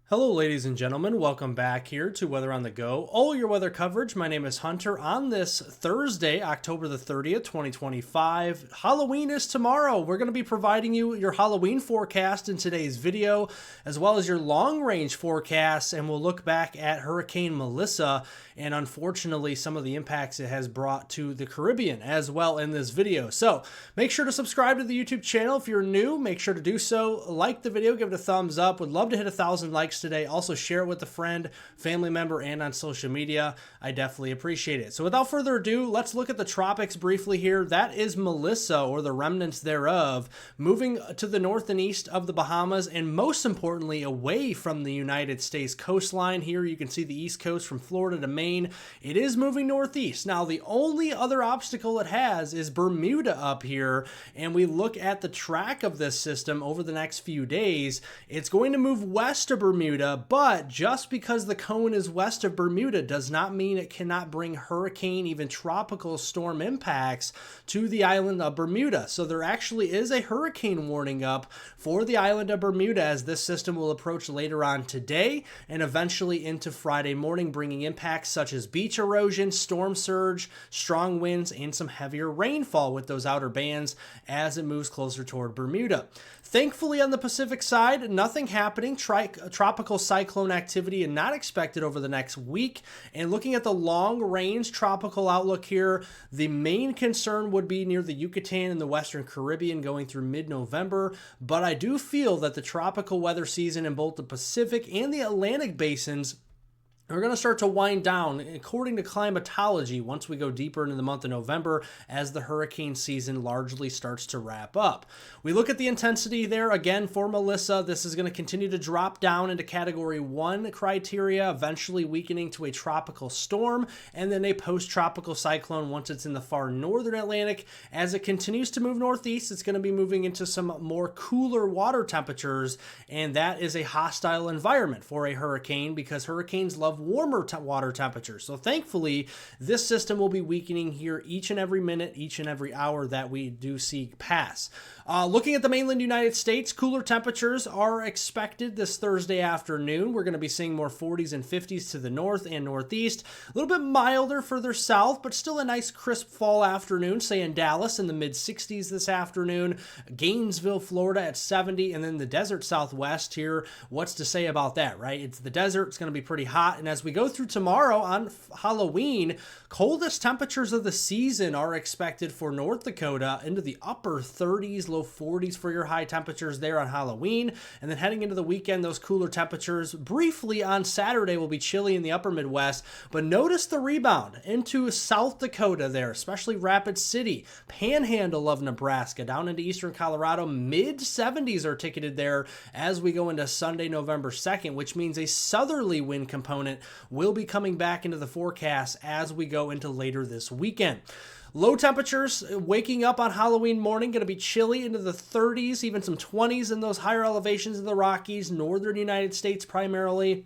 Hello, ladies and gentlemen. Welcome back here to Weather on the Go. All your weather coverage. My name is Hunter. On this Thursday, October the 30th, 2025, Halloween is tomorrow. We're going to be providing you your Halloween forecast in today's video, as well as your long-range forecasts, and we'll look back at Hurricane Melissa and unfortunately some of the impacts it has brought to the Caribbean as well in this video. So make sure to subscribe to the YouTube channel. If you're new, make sure to do so. Like the video, give it a thumbs up. Would love to hit 1,000 likes today. Also share it with a friend, family member, and on social media. I definitely appreciate it. So without further ado, let's look at the tropics briefly here. That is Melissa, or the remnants thereof, moving to the north and east of the Bahamas, and most importantly, away from the United States coastline. Here you can see the east coast from Florida to Maine. It is moving northeast. Now, the only other obstacle it has is Bermuda up here, and we look at the track of this system over the next few days. It's going to move west of Bermuda, but just because the cone is west of Bermuda does not mean it cannot bring hurricane, even tropical storm impacts to the island of Bermuda. So there actually is a hurricane warning up for the island of Bermuda as this system will approach later on today and eventually into Friday morning, bringing impacts such as beach erosion, storm surge, strong winds, and some heavier rainfall with those outer bands as it moves closer toward Bermuda. Thankfully, on the Pacific side, nothing happening. Tropical cyclone activity is not expected over the next week. And looking at the long-range tropical outlook here, the main concern would be near the Yucatan and the Western Caribbean going through mid-November. But I do feel that the tropical weather season in both the Pacific and the Atlantic basins are going to start to wind down, according to climatology, once we go deeper into the month of November as the hurricane season largely starts to wrap up. We look at the intensity there again for Melissa. This is going to continue to drop down into Category 1 criteria, eventually weakening to a tropical storm and then a post-tropical cyclone once it's in the far northern Atlantic. As it continues to move northeast, it's going to be moving into some more cooler water temperatures, and that is a hostile environment for a hurricane because hurricanes love warmer water temperatures. So thankfully, this system will be weakening here each and every minute, each and every hour that we do see pass. Looking at the mainland United States, cooler temperatures are expected this Thursday afternoon. We're going to be seeing more 40s and 50s to the north and northeast. A little bit milder further south, but still a nice crisp fall afternoon, say in Dallas in the mid-60s this afternoon, Gainesville, Florida at 70, and then the desert southwest here. What's to say about that, right? It's the desert. It's going to be pretty hot. And as we go through tomorrow on Halloween, coldest temperatures of the season are expected for North Dakota into the upper 30s, low 40s for your high temperatures there on Halloween. And then heading into the weekend, those cooler temperatures briefly on Saturday will be chilly in the upper Midwest. But notice the rebound into South Dakota there, especially Rapid City, Panhandle of Nebraska, down into eastern Colorado. Mid 70s are ticketed there as we go into Sunday, November 2nd, which means a southerly wind component will be coming back into the forecast as we go into later this weekend. Low temperatures waking up on Halloween morning, going to be chilly into the 30s, even some 20s in those higher elevations of the Rockies, northern United States primarily.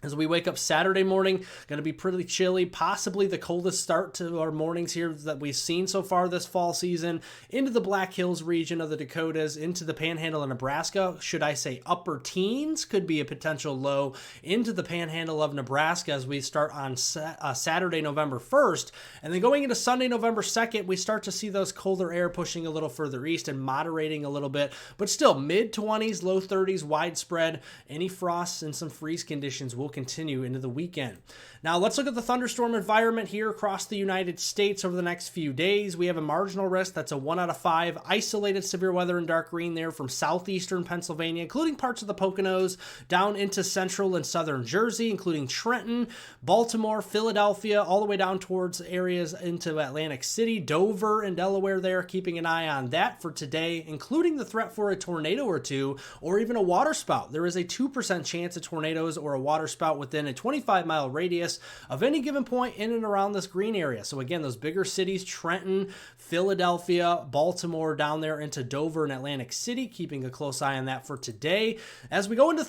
As we wake up Saturday morning, going to be pretty chilly, possibly the coldest start to our mornings here that we've seen so far this fall season, into the Black Hills region of the Dakotas, into the Panhandle of Nebraska. Should I say upper teens could be a potential low into the Panhandle of Nebraska as we start on Saturday, November 1st. And then going into Sunday, November 2nd, we start to see those colder air pushing a little further east and moderating a little bit, but still mid-20s, low 30s, widespread. Any frosts and some freeze conditions will continue into the weekend. Now let's look at the thunderstorm environment here across the United States over the next few days. We have a marginal risk that's a 1 out of 5 isolated severe weather in dark green there from southeastern Pennsylvania, including parts of the Poconos, down into central and southern Jersey, including Trenton, Baltimore, Philadelphia, all the way down towards areas into Atlantic City, Dover, and Delaware there. Keeping an eye on that for today, including the threat for a tornado or two, or even a waterspout. There is a 2% chance of tornadoes or a waterspout waterspout within a 25-mile radius of any given point in and around this green area. So again, those bigger cities, Trenton, Philadelphia, Baltimore, down there into Dover and Atlantic City, keeping a close eye on that for today. As we go into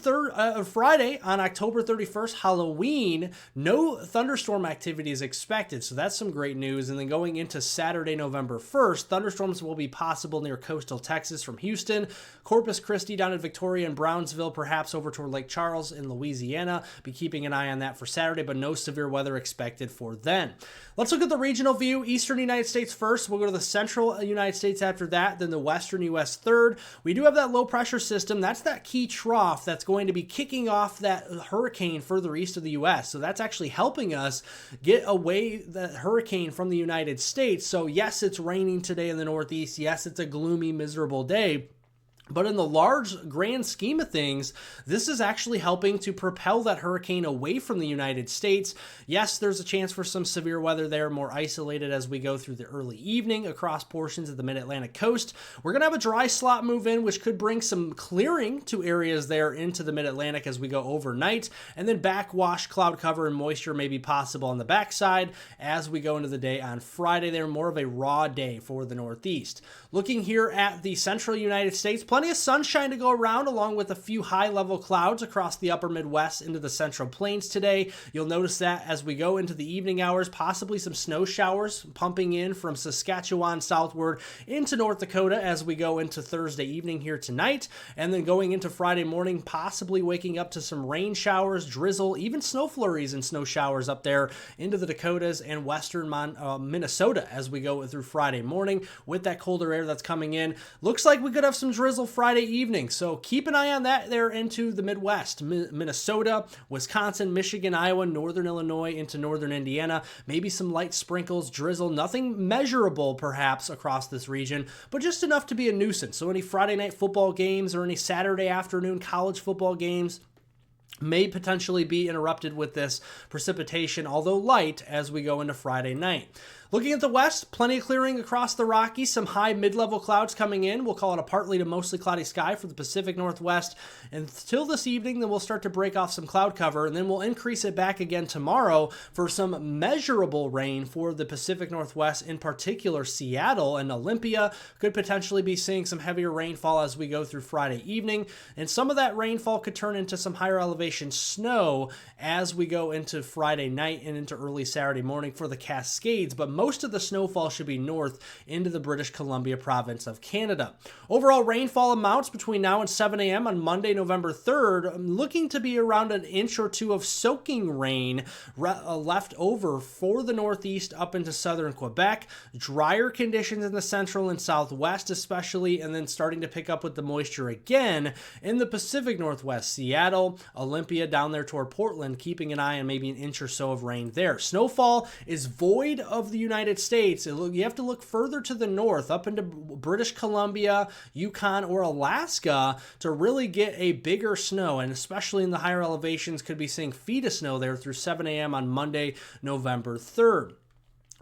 Friday on October 31st, Halloween, no thunderstorm activity is expected, so that's some great news. And then going into Saturday, November 1st, thunderstorms will be possible near coastal Texas from Houston, Corpus Christi down in Victoria and Brownsville, perhaps over toward Lake Charles in Louisiana. Be keeping an eye on that for Saturday, but no severe weather expected for then. Let's look at the regional view. Eastern United States first. We'll go to the central United States after that, then the western U.S. third. We do have that low pressure system. That's that key trough that's going to be kicking off that hurricane further east of the U.S. So that's actually helping us get away that hurricane from the United States. So yes, it's raining today in the Northeast. Yes, it's a gloomy, miserable day. But in the large grand scheme of things, this is actually helping to propel that hurricane away from the United States. Yes, there's a chance for some severe weather there, more isolated as we go through the early evening across portions of the mid-Atlantic coast. We're going to have a dry slot move in, which could bring some clearing to areas there into the mid-Atlantic as we go overnight. And then backwash, cloud cover, and moisture may be possible on the backside as we go into the day on Friday. They're more of a raw day for the Northeast. Looking here at the central United States, plenty of sunshine to go around, along with a few high-level clouds across the upper Midwest into the Central Plains today. You'll notice that as we go into the evening hours, possibly some snow showers pumping in from Saskatchewan southward into North Dakota as we go into Thursday evening here tonight. And then going into Friday morning, possibly waking up to some rain showers, drizzle, even snow flurries and snow showers up there into the Dakotas and western Minnesota as we go through Friday morning with that colder air that's coming in. Looks like we could have some drizzle Friday evening, so keep an eye on that there into the Midwest, Minnesota, Wisconsin, Michigan, Iowa, northern Illinois into northern Indiana. Maybe some light sprinkles, drizzle, nothing measurable perhaps across this region, but just enough to be a nuisance. So any Friday night football games or any Saturday afternoon college football games may potentially be interrupted with this precipitation, although light, as we go into Friday night. Looking at the west, plenty of clearing across the Rockies, some high mid-level clouds coming in. We'll call it a partly to mostly cloudy sky for the Pacific Northwest until this evening. Then we'll start to break off some cloud cover, and then we'll increase it back again tomorrow for some measurable rain for the Pacific Northwest, in particular Seattle and Olympia. Could potentially be seeing some heavier rainfall as we go through Friday evening, and some of that rainfall could turn into some higher elevation snow as we go into Friday night and into early Saturday morning for the Cascades, but most of the snowfall should be north into the British Columbia province of Canada. Overall rainfall amounts between now and 7 a.m. on Monday, November 3rd, looking to be around an inch or two of soaking rain left over for the Northeast up into southern Quebec. Drier conditions in the central and southwest especially, and then starting to pick up with the moisture again in the Pacific Northwest, Seattle, Olympia, down there toward Portland, keeping an eye on maybe an inch or so of rain there. Snowfall is void of the United States. You have to look further to the north, up into British Columbia, Yukon, or Alaska to really get a bigger snow, and especially in the higher elevations, could be seeing feet of snow there through 7 a.m. on Monday, November 3rd.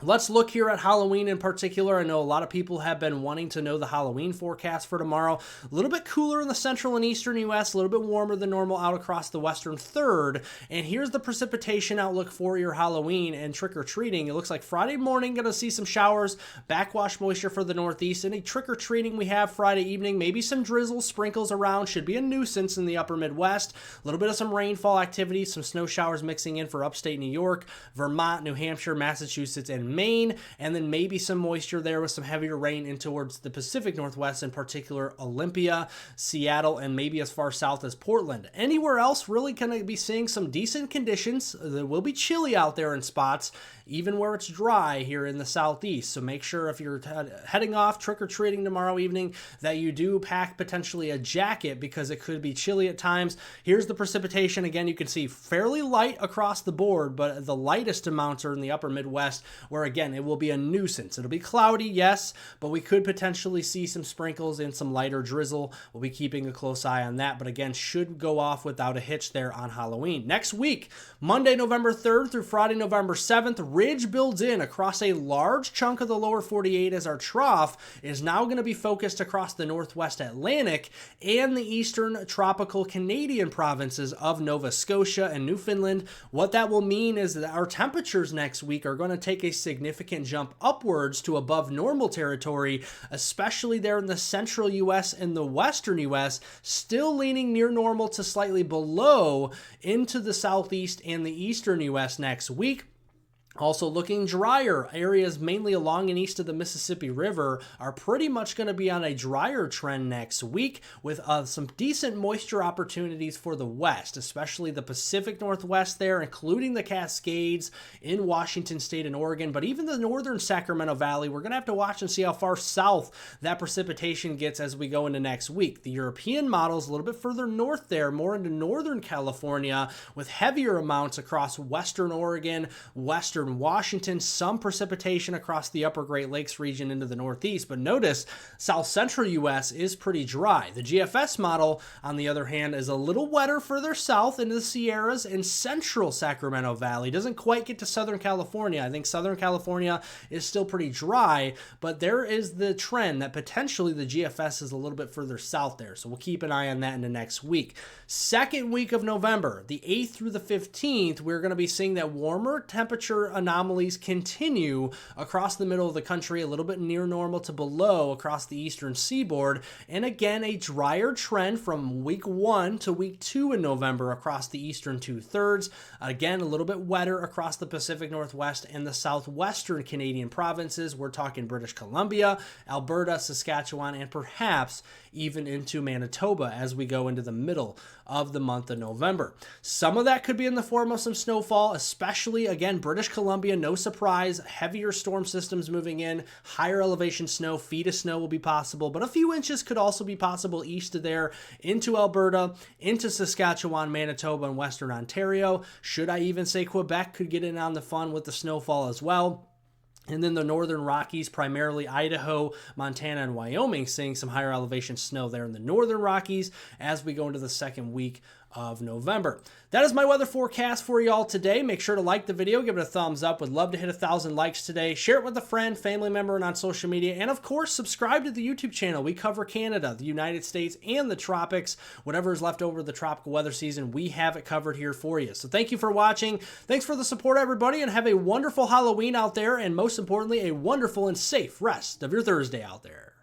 Let's look here at Halloween in particular. I know a lot of people have been wanting to know the Halloween forecast for tomorrow. A little bit cooler in the central and eastern U.S., a little bit warmer than normal out across the western third. And here's the precipitation outlook for your Halloween and trick-or-treating. It looks like Friday morning, going to see some showers, backwash moisture for the Northeast. Any trick-or-treating we have Friday evening, maybe some drizzle, sprinkles around, should be a nuisance in the upper Midwest. A little bit of some rainfall activity, some snow showers mixing in for upstate New York, Vermont, New Hampshire, Massachusetts, and Maine, and then maybe some moisture there with some heavier rain in towards the Pacific Northwest, in particular Olympia, Seattle, and maybe as far south as Portland. Anywhere else really going to be seeing some decent conditions. It will be chilly out there in spots, even where it's dry here in the southeast. So make sure if you're heading off trick-or-treating tomorrow evening that you do pack potentially a jacket, because it could be chilly at times. Here's the precipitation. Again, you can see fairly light across the board, but the lightest amounts are in the upper Midwest, where where again, it will be a nuisance. It'll be cloudy, yes, but we could potentially see some sprinkles and some lighter drizzle. We'll be keeping a close eye on that, but again, should go off without a hitch there on Halloween. Next week, Monday, November 3rd through Friday, November 7th, ridge builds in across a large chunk of the lower 48 as our trough is now going to be focused across the northwest Atlantic and the eastern tropical Canadian provinces of Nova Scotia and Newfoundland. What that will mean is that our temperatures next week are going to take a significant jump upwards to above normal territory, especially there in the central U.S. and the western U.S., still leaning near normal to slightly below into the southeast and the eastern U.S. next week. Also looking drier. Areas mainly along and east of the Mississippi River are pretty much going to be on a drier trend next week with some decent moisture opportunities for the west, especially the Pacific Northwest there, including the Cascades in Washington State and Oregon, but even the northern Sacramento Valley. We're going to have to watch and see how far south that precipitation gets as we go into next week. The European model is a little bit further north there, more into northern California with heavier amounts across western Oregon, western Washington, some precipitation across the upper Great Lakes region into the northeast, but notice south central U.S. is pretty dry. The GFS model, on the other hand, is a little wetter further south into the Sierras and central Sacramento Valley. Doesn't quite get to Southern California. I think Southern California is still pretty dry, but there is the trend that potentially the GFS is a little bit further south there, so we'll keep an eye on that into next week. Second week of November, the 8th through the 15th, we're going to be seeing that warmer temperature anomalies continue across the middle of the country, a little bit near normal to below across the eastern seaboard, and again a drier trend from week 1 to week 2 in November across the eastern 2/3. Again, a little bit wetter across the Pacific Northwest and the southwestern Canadian provinces. We're talking British Columbia, Alberta, Saskatchewan, and perhaps even into Manitoba as we go into the middle of the month of November. Some of that could be in the form of some snowfall, especially, again, British Columbia, no surprise, heavier storm systems moving in, higher elevation snow, feet of snow will be possible, but a few inches could also be possible east of there into Alberta, into Saskatchewan, Manitoba, and Western Ontario. Should I even say Quebec could get in on the fun with the snowfall as well? And then the northern Rockies, primarily Idaho, Montana, and Wyoming, seeing some higher elevation snow there in the northern Rockies as we go into the second week of November. That is my weather forecast for y'all today. Make sure to like the video, give it a thumbs up. Would love to hit 1,000 likes today. Share it with a friend, family member, and on social media. And of course, subscribe to the YouTube channel. We cover Canada, the United States, and the tropics. Whatever is left over the tropical weather season, we have it covered here for you. So thank you for watching. Thanks for the support, everybody, and have a wonderful Halloween out there, and most importantly, a wonderful and safe rest of your Thursday out there.